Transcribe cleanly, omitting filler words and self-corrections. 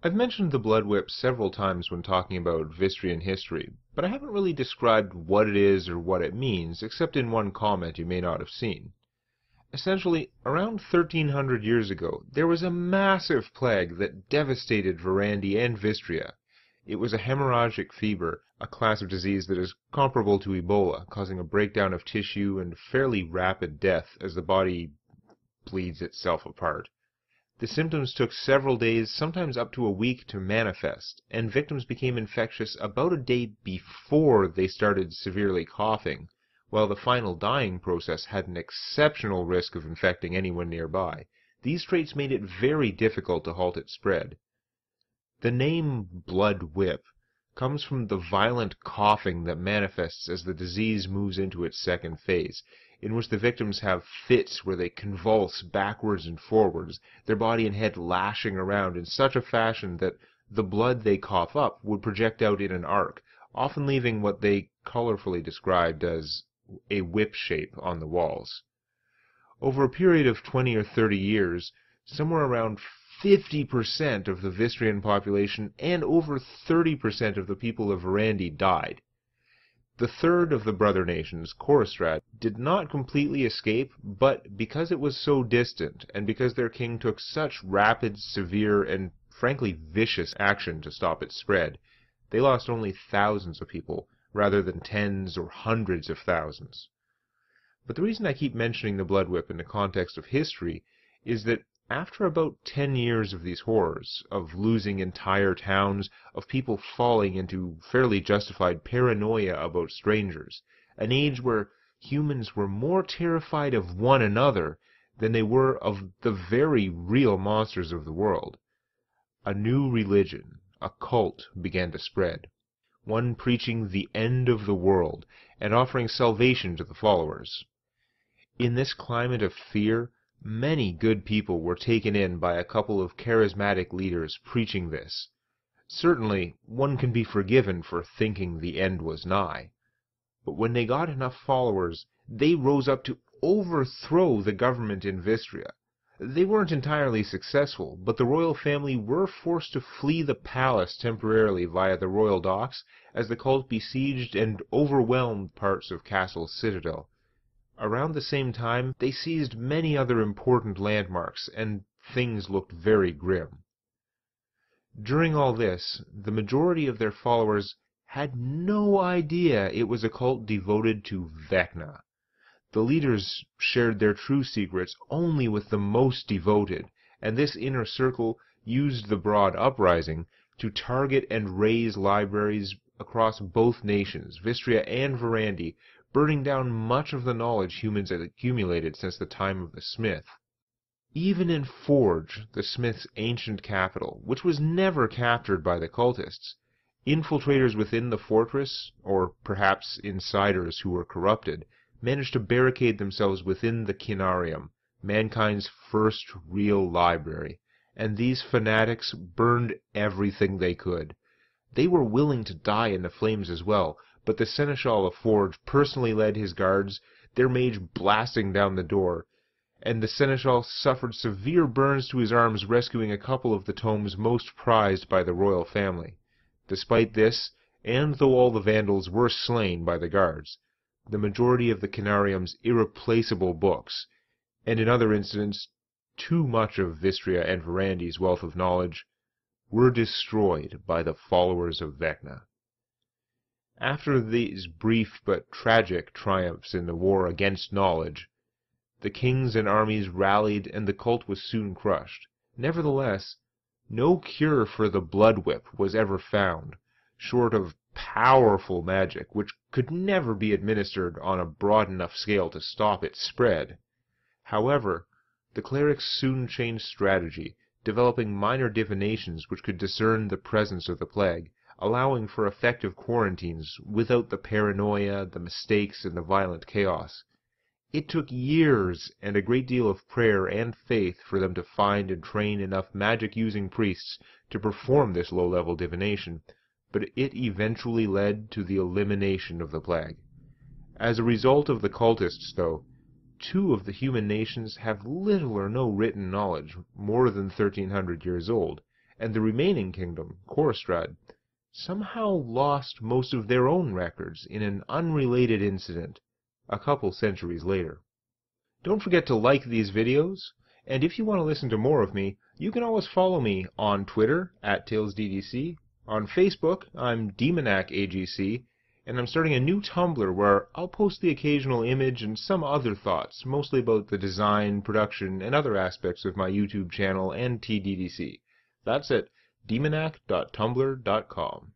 I've mentioned the blood whip several times when talking about Vistrian history, but I haven't really described what it is or what it means, except in one comment you may not have seen. Essentially, around 1300 years ago, there was a massive plague that devastated Verandi and Vistria. It was a hemorrhagic fever, a class of disease that is comparable to Ebola, causing a breakdown of tissue and fairly rapid death as the body bleeds itself apart. The symptoms took several days, sometimes up to a week, to manifest, and victims became infectious about a day before they started severely coughing, while the final dying process had an exceptional risk of infecting anyone nearby. These traits made it very difficult to halt its spread. The name blood whip comes from the violent coughing that manifests as the disease moves into its second phase, in which the victims have fits where they convulse backwards and forwards, their body and head lashing around in such a fashion that the blood they cough up would project out in an arc, often leaving what they colorfully described as a whip shape on the walls. Over a period of 20 or 30 years, somewhere around 50% of the Vistrian population and over 30% of the people of Verandi died. The third of the brother nations, Korstrad, did not completely escape, but because it was so distant, and because their king took such rapid, severe, and frankly vicious action to stop its spread, they lost only thousands of people, rather than tens or hundreds of thousands. But the reason I keep mentioning the blood whip in the context of history is that after about 10 years of these horrors, of losing entire towns, of people falling into fairly justified paranoia about strangers, an age where humans were more terrified of one another than they were of the very real monsters of the world, a new religion, a cult, began to spread, one preaching the end of the world and offering salvation to the followers. In this climate of fear, many good people were taken in by a couple of charismatic leaders preaching this. Certainly, one can be forgiven for thinking the end was nigh. But when they got enough followers, they rose up to overthrow the government in Vistria. They weren't entirely successful, but the royal family were forced to flee the palace temporarily via the royal docks as the cult besieged and overwhelmed parts of Castle's citadel. Around the same time, they seized many other important landmarks, and things looked very grim. During all this, the majority of their followers had no idea it was a cult devoted to Vecna. The leaders shared their true secrets only with the most devoted, and this inner circle used the broad uprising to target and raze libraries across both nations, Vistria and Verandi, burning down much of the knowledge humans had accumulated since the time of the Smith. Even in Forge, the Smith's ancient capital, which was never captured by the cultists, infiltrators within the fortress, or perhaps insiders who were corrupted, managed to barricade themselves within the Kinarium, mankind's first real library, and these fanatics burned everything they could. They were willing to die in the flames as well, but the Seneschal of Forge personally led his guards, their mage blasting down the door, and the Seneschal suffered severe burns to his arms rescuing a couple of the tomes most prized by the royal family. Despite this, and though all the Vandals were slain by the guards, the majority of the Kinarium's irreplaceable books, and in other incidents too much of Vistria and Verandi's wealth of knowledge, were destroyed by the followers of Vecna. After these brief but tragic triumphs in the war against knowledge, the kings and armies rallied and the cult was soon crushed. Nevertheless, no cure for the blood whip was ever found, short of powerful magic, which could never be administered on a broad enough scale to stop its spread. However, the clerics soon changed strategy, developing minor divinations which could discern the presence of the plague, allowing for effective quarantines without the paranoia, the mistakes, and the violent chaos. It took years and a great deal of prayer and faith for them to find and train enough magic-using priests to perform this low-level divination, but it eventually led to the elimination of the plague. As a result of the cultists, though, 2 of the human nations have little or no written knowledge more than 1300 years old, and the remaining kingdom, Korstrad, somehow lost most of their own records in an unrelated incident a couple centuries later. Don't forget to like these videos, and if you want to listen to more of me, you can always follow me on Twitter @TalesDDC, on Facebook I'm Demonac AGC, and I'm starting a new Tumblr where I'll post the occasional image and some other thoughts, mostly about the design, production, and other aspects of my YouTube channel and TDDC. That's at demonac.tumblr.com.